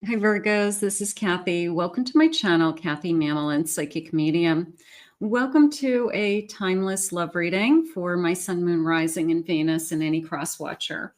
Hi Virgos, this is Kathy. Welcome to my channel, Kathy Mamolen, Psychic Medium. Welcome to a timeless love reading for my Sun, Moon, Rising, and Venus and any cross watcher.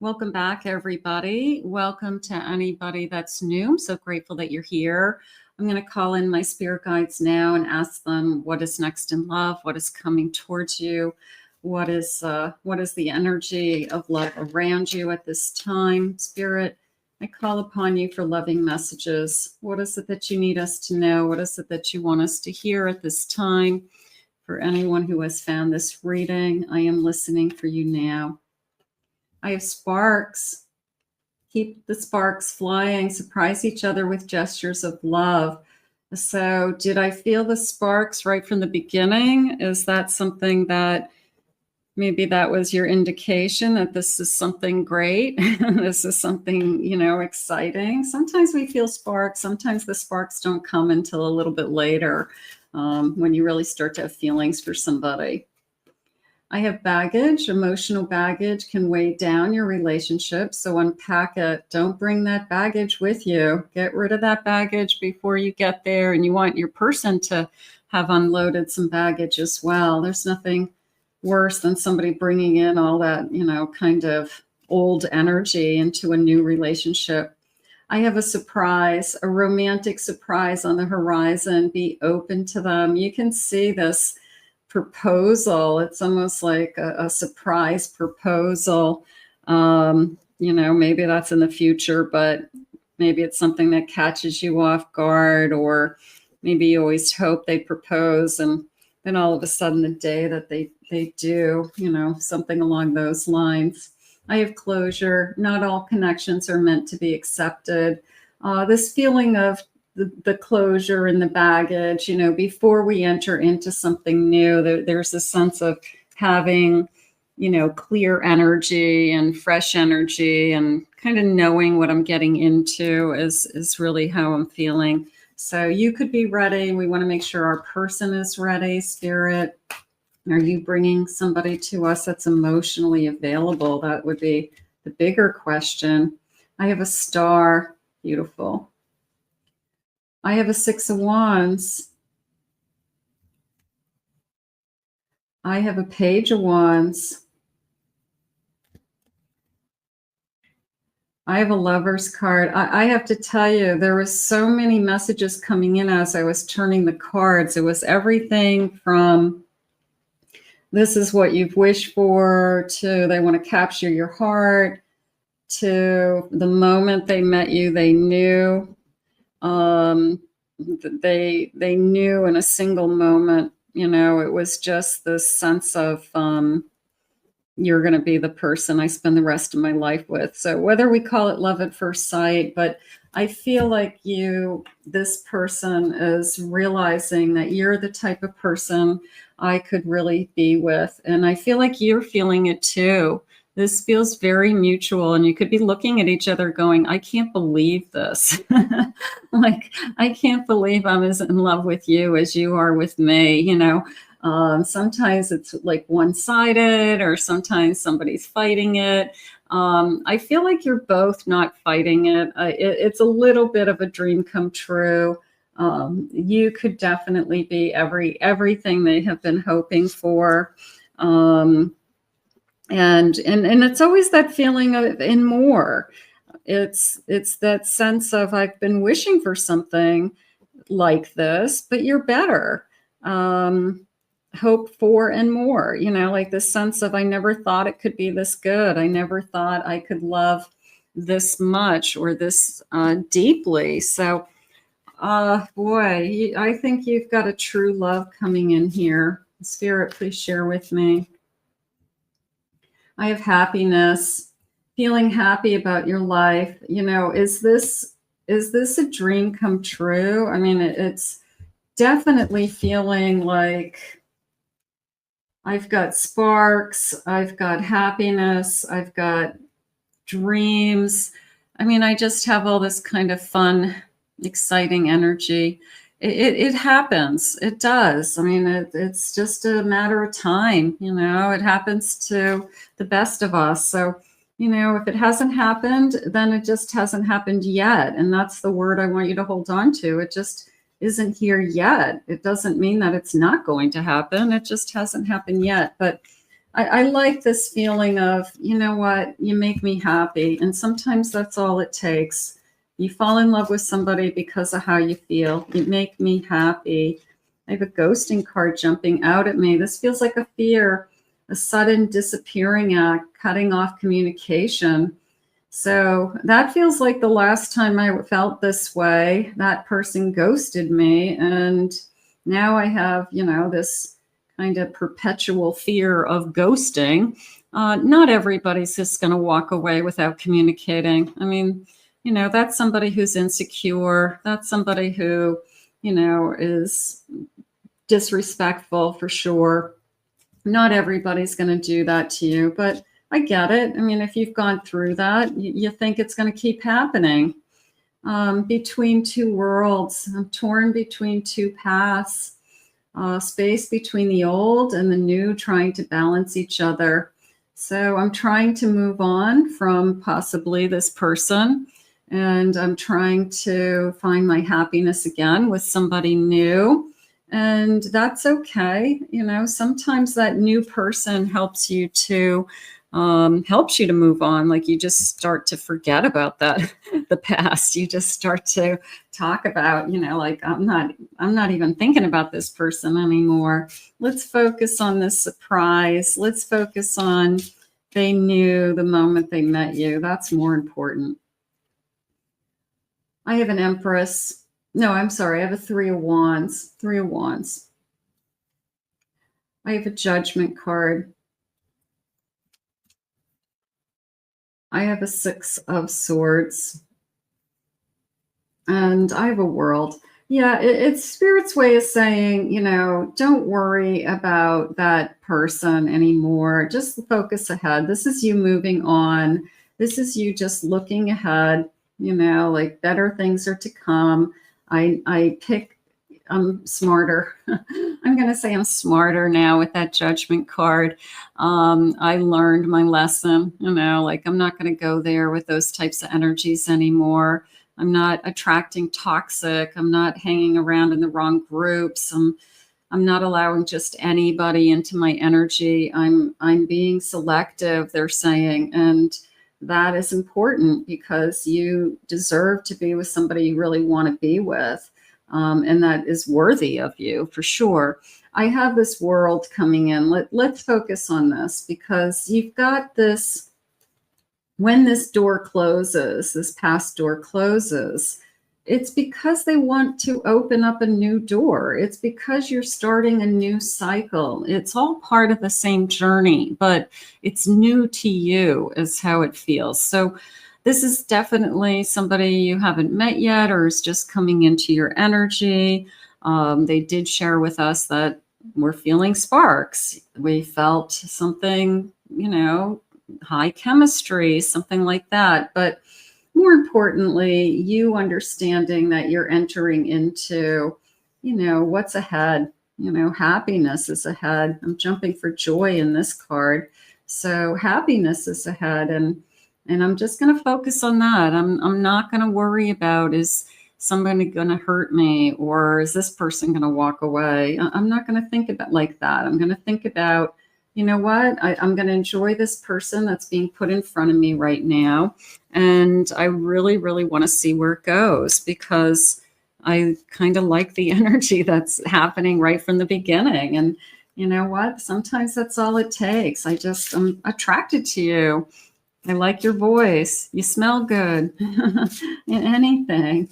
Welcome back, everybody. Welcome to anybody that's new. I'm so grateful that you're here. I'm going to call in my spirit guides now and ask them what is next in love, what is coming towards you, what is the energy of love around you at this time, Spirit. I call upon you for loving messages. What is it that you need us to know? What is it that you want us to hear at this time? For anyone who has found this reading, I am listening for you now. I have sparks. Keep the sparks flying. Surprise each other with gestures of love. So did I feel the sparks right from the beginning? Is that something that maybe that was your indication that this is something great? This is something, exciting. Sometimes we feel sparks. Sometimes the sparks don't come until a little bit later, when you really start to have feelings for somebody. I have baggage. Emotional baggage can weigh down your relationship. So unpack it. Don't bring that baggage with you. Get rid of that baggage before you get there. And you want your person to have unloaded some baggage as well. There's nothing worse than somebody bringing in all that, kind of old energy into a new relationship. I have a surprise, a romantic surprise on the horizon. Be open to them. You can see this proposal. It's almost like a surprise proposal. Maybe that's in the future, but maybe it's something that catches you off guard, or maybe you always hope they propose and then all of a sudden the day that they do, something along those lines. I have closure. Not all connections are meant to be accepted. This feeling of the closure and the baggage, before we enter into something new, there's a sense of having, clear energy and fresh energy and kind of knowing what I'm getting into is really how I'm feeling. So you could be ready. We want to make sure our person is ready. Spirit, are you bringing somebody to us that's emotionally available? That would be the bigger question. I have a star. Beautiful. I have a 6 of Wands. I have a Page of Wands. I have a Lover's card. I have to tell you, there was so many messages coming in as I was turning the cards. It was everything from this is what you've wished for, to they want to capture your heart, to the moment they met you, they knew. They knew in a single moment, it was just this sense of you're going to be the person I spend the rest of my life with. So whether we call it love at first sight, but I feel like this person is realizing that you're the type of person I could really be with. And I feel like you're feeling it too. This feels very mutual, and you could be looking at each other going, I can't believe this. Like, I can't believe I'm as in love with you as you are with me, Sometimes it's like one-sided, or sometimes somebody's fighting it. I feel like you're both not fighting it. It's a little bit of a dream come true. You could definitely be everything they have been hoping for. And it's always that feeling of and more. It's that sense of I've been wishing for something like this, but you're better. Hope for and more, like this sense of I never thought it could be this good. I never thought I could love this much or this deeply. So, boy, I think you've got a true love coming in here. Spirit, please share with me. I have happiness, feeling happy about your life. Is this a dream come true? I mean, it's definitely feeling like I've got sparks, I've got happiness, I've got dreams. I mean, I just have all this kind of fun, exciting energy. It happens. It does. I mean, it's just a matter of time. It happens to the best of us. So You know, if it hasn't happened, then it just hasn't happened yet. And that's the word I want you to hold on to. It just isn't here yet. It doesn't mean that it's not going to happen. It just hasn't happened yet. But I like this feeling of, you know what, you make me happy. And sometimes that's all it takes. You fall in love with somebody because of how you feel. You make me happy. I have a ghosting card jumping out at me. This feels like a fear, a sudden disappearing act, cutting off communication. So that feels like the last time I felt this way. That person ghosted me. And now I have, you know, this kind of perpetual fear of ghosting. Not everybody's just going to walk away without communicating. I mean, you know, that's somebody who's insecure. That's somebody who, you know, is disrespectful for sure. Not everybody's going to do that to you, but I get it. I mean, if you've gone through that, you think it's going to keep happening. Between two worlds, I'm torn between two paths, space between the old and the new, trying to balance each other. So I'm trying to move on from possibly this person, and I'm trying to find my happiness again with somebody new. And that's okay. You know, sometimes that new person helps you to move on. Like you just start to forget about that, the past. You just start to talk about, you know, like I'm not even thinking about this person anymore. Let's focus on this surprise. Let's focus on they knew the moment they met you. That's more important. I have an Empress. No, I'm sorry. I have a Three of Wands. Three of Wands. I have a Judgment card. I have a Six of Swords. And I have a World. Yeah, it's Spirit's way of saying, you know, don't worry about that person anymore. Just focus ahead. This is you moving on. This is you just looking ahead, you know, like better things are to come. I'm smarter. I'm going to say I'm smarter now with that Judgment card. I learned my lesson, you know, like I'm not going to go there with those types of energies anymore. I'm not attracting toxic. I'm not hanging around in the wrong groups. I'm not allowing just anybody into my energy. I'm being selective, they're saying, and that is important because you deserve to be with somebody you really want to be with. And that is worthy of you for sure. I have this World coming in. Let's focus on this because you've got this, when this door closes, this past door closes, it's because they want to open up a new door. It's because you're starting a new cycle. It's all part of the same journey, but it's new to you is how it feels. So this is definitely somebody you haven't met yet or is just coming into your energy. They did share with us that we're feeling sparks. We felt something, you know, high chemistry, something like that. But more importantly, you understanding that you're entering into, you know, what's ahead. You know, happiness is ahead. I'm jumping for joy in this card. So happiness is ahead. And I'm just going to focus on that. I'm not going to worry about is somebody going to hurt me or is this person going to walk away? I'm not going to think about like that. I'm going to think about, you know what, I'm going to enjoy this person that's being put in front of me right now. And I really, really want to see where it goes because I kind of like the energy that's happening right from the beginning. And you know what, sometimes that's all it takes. I'm attracted to you. I like your voice. You smell good. Anything,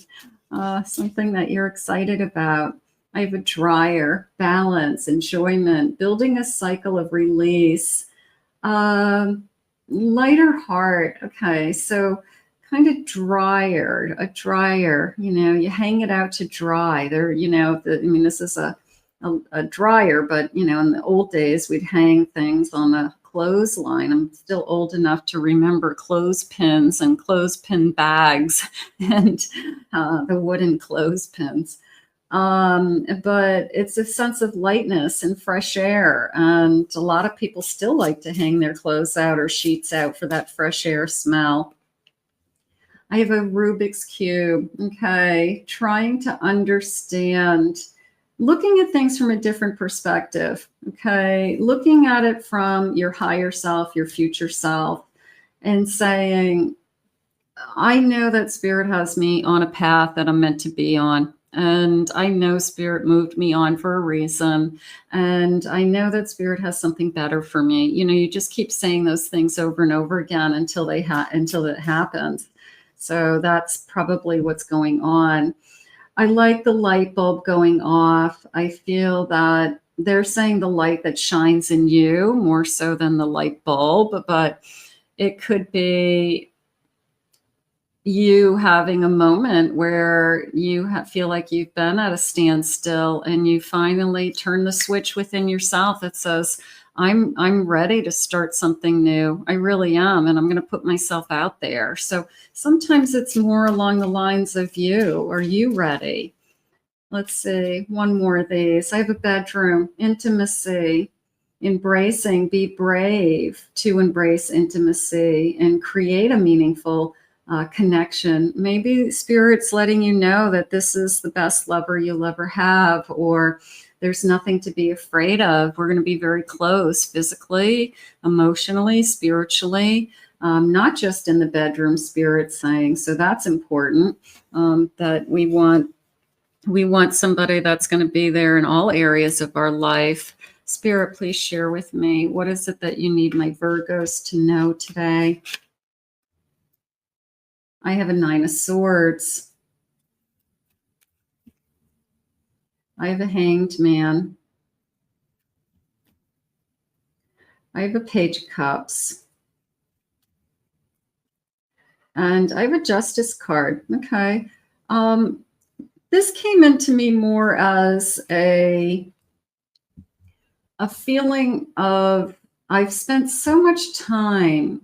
something that you're excited about. I have a dryer, balance, enjoyment, building a cycle of release, lighter heart. Okay, so kind of a dryer, you know, you hang it out to dry. There, you know, this is a dryer, but, you know, in the old days, we'd hang things on a clothesline. I'm still old enough to remember clothespins and clothespin bags and the wooden clothespins. But it's a sense of lightness and fresh air. And a lot of people still like to hang their clothes out or sheets out for that fresh air smell. I have a Rubik's Cube, okay, trying to understand, looking at things from a different perspective, okay, looking at it from your higher self, your future self, and saying, I know that Spirit has me on a path that I'm meant to be on. And I know Spirit moved me on for a reason. And I know that Spirit has something better for me. You know, you just keep saying those things over and over again until it happens. So that's probably what's going on. I like the light bulb going off. I feel that they're saying the light that shines in you more so than the light bulb, but it could be you having a moment where you feel like you've been at a standstill and you finally turn the switch within yourself that says, I'm ready to start something new. I really am. And I'm going to put myself out there. So sometimes it's more along the lines of you. Are you ready? Let's see. One more of these. I have a bedroom, intimacy, embracing, be brave to embrace intimacy and create a meaningful connection. Maybe Spirit's letting you know that this is the best lover you'll ever have, or there's nothing to be afraid of. We're going to be very close physically, emotionally, spiritually, not just in the bedroom, Spirit's saying. So that's important, that we want somebody that's going to be there in all areas of our life. Spirit, please share with me, what is it that you need my Virgos to know today? I have a 9 of Swords. I have a Hanged Man. I have a Page of Cups. And I have a Justice card. Okay. This came into me more as a feeling of, I've spent so much time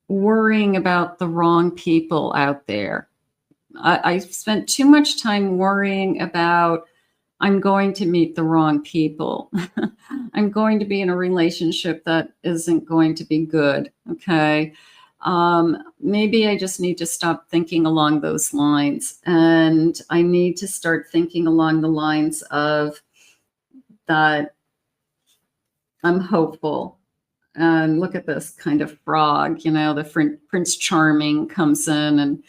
worrying about the wrong people out there. I've spent too much time worrying about, I'm going to meet the wrong people. I'm going to be in a relationship that isn't going to be good. Okay. Maybe I just need to stop thinking along those lines. And I need to start thinking along the lines of that I'm hopeful. And look at this kind of frog, you know, the Prince Charming comes in,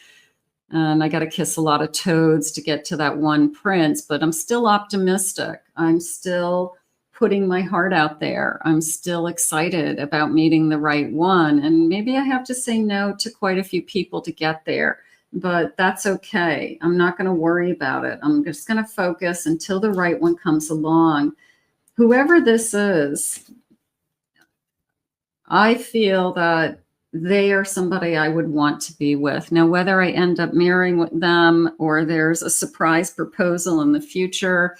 and I got to kiss a lot of toads to get to that one prince, but I'm still optimistic. I'm still putting my heart out there. I'm still excited about meeting the right one. And maybe I have to say no to quite a few people to get there, but that's okay. I'm not going to worry about it. I'm just going to focus until the right one comes along. Whoever this is, I feel that they are somebody I would want to be with. Now, whether I end up marrying with them or there's a surprise proposal in the future,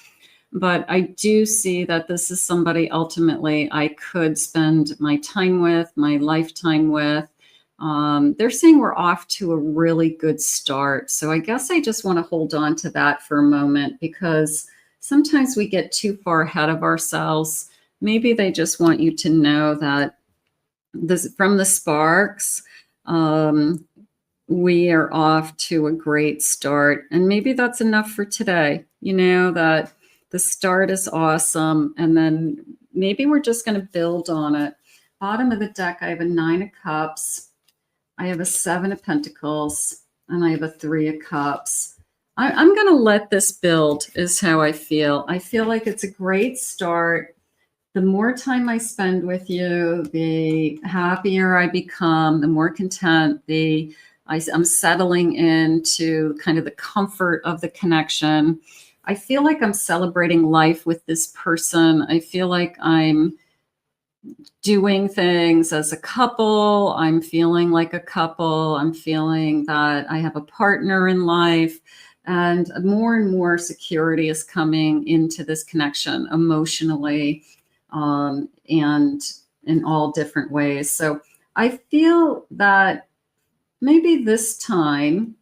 but I do see that this is somebody ultimately I could spend my time with, my lifetime with. They're saying we're off to a really good start. So I guess I just want to hold on to that for a moment, because sometimes we get too far ahead of ourselves. Maybe they just want you to know that from the sparks, we are off to a great start. And maybe that's enough for today, you know, that the start is awesome. And then maybe we're just going to build on it. Bottom of the deck, I have a 9 of Cups. I have a 7 of Pentacles. And I have a 3 of Cups. I'm going to let this build is how I feel. I feel like it's a great start. The more time I spend with you, the happier I become, the more content, I'm settling into kind of the comfort of the connection. I feel like I'm celebrating life with this person. I feel like I'm doing things as a couple. I'm feeling like a couple. I'm feeling that I have a partner in life. And more security is coming into this connection emotionally, and in all different ways. So I feel that maybe this time,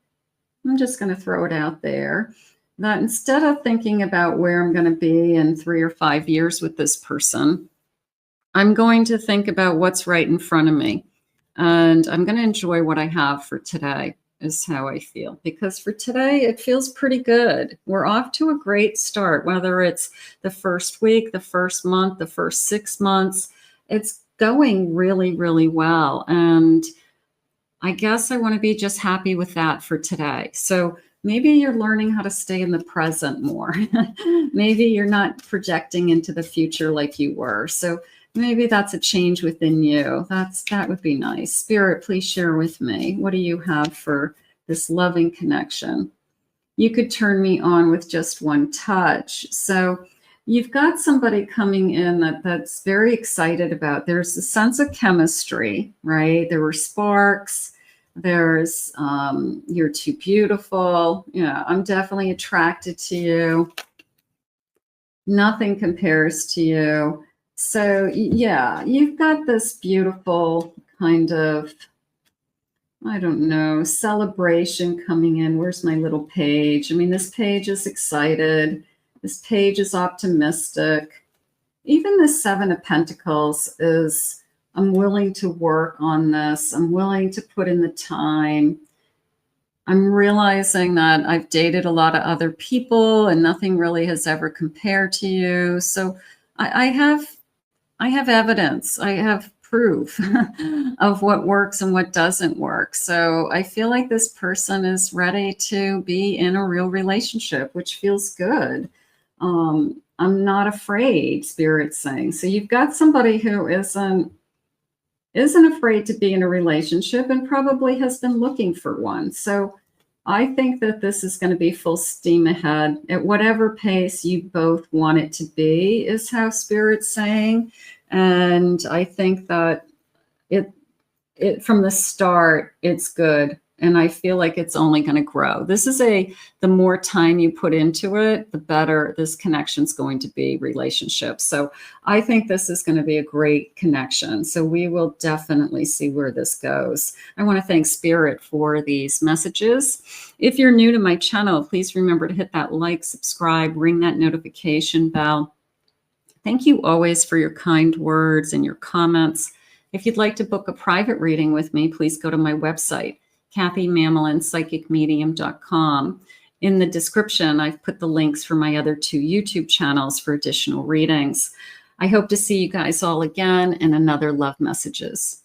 I'm just going to throw it out there, that instead of thinking about where I'm going to be in 3 or 5 years with this person, I'm going to think about what's right in front of me. And I'm going to enjoy what I have for today, is how I feel. Because for today, it feels pretty good. We're off to a great start, whether it's the first week, the first month, the first 6 months. It's going really, really well. And I guess I want to be just happy with that for today. So maybe you're learning how to stay in the present more. Maybe you're not projecting into the future like you were. So maybe that's a change within you. That would be nice. Spirit, please share with me. What do you have for this loving connection? You could turn me on with just one touch. So you've got somebody coming in that's very excited about. There's a sense of chemistry, right? There were sparks. There's you're too beautiful. Yeah, I'm definitely attracted to you. Nothing compares to you. So yeah, you've got this beautiful kind of, I don't know, celebration coming in. Where's my little page? I mean, this page is excited. This page is optimistic. Even the 7 of Pentacles is, I'm willing to work on this. I'm willing to put in the time. I'm realizing that I've dated a lot of other people and nothing really has ever compared to you. So I have evidence. I have proof of what works and what doesn't work. So I feel like this person is ready to be in a real relationship, which feels good. I'm not afraid, Spirit's saying. So you've got somebody who isn't afraid to be in a relationship and probably has been looking for one. So I think that this is going to be full steam ahead at whatever pace you both want it to be, is how Spirit's saying. And I think that it from the start, it's good. And I feel like it's only going to grow. This is the more time you put into it, the better this connection's going to be, relationship. So I think this is going to be a great connection. So we will definitely see where this goes. I want to thank Spirit for these messages. If you're new to my channel, please remember to hit that like, subscribe, ring that notification bell. Thank you always for your kind words and your comments. If you'd like to book a private reading with me, please go to my website, KathyMamolenPsychicMedium.com. In the description, I've put the links for my other 2 YouTube channels for additional readings. I hope to see you guys all again in another Love Messages.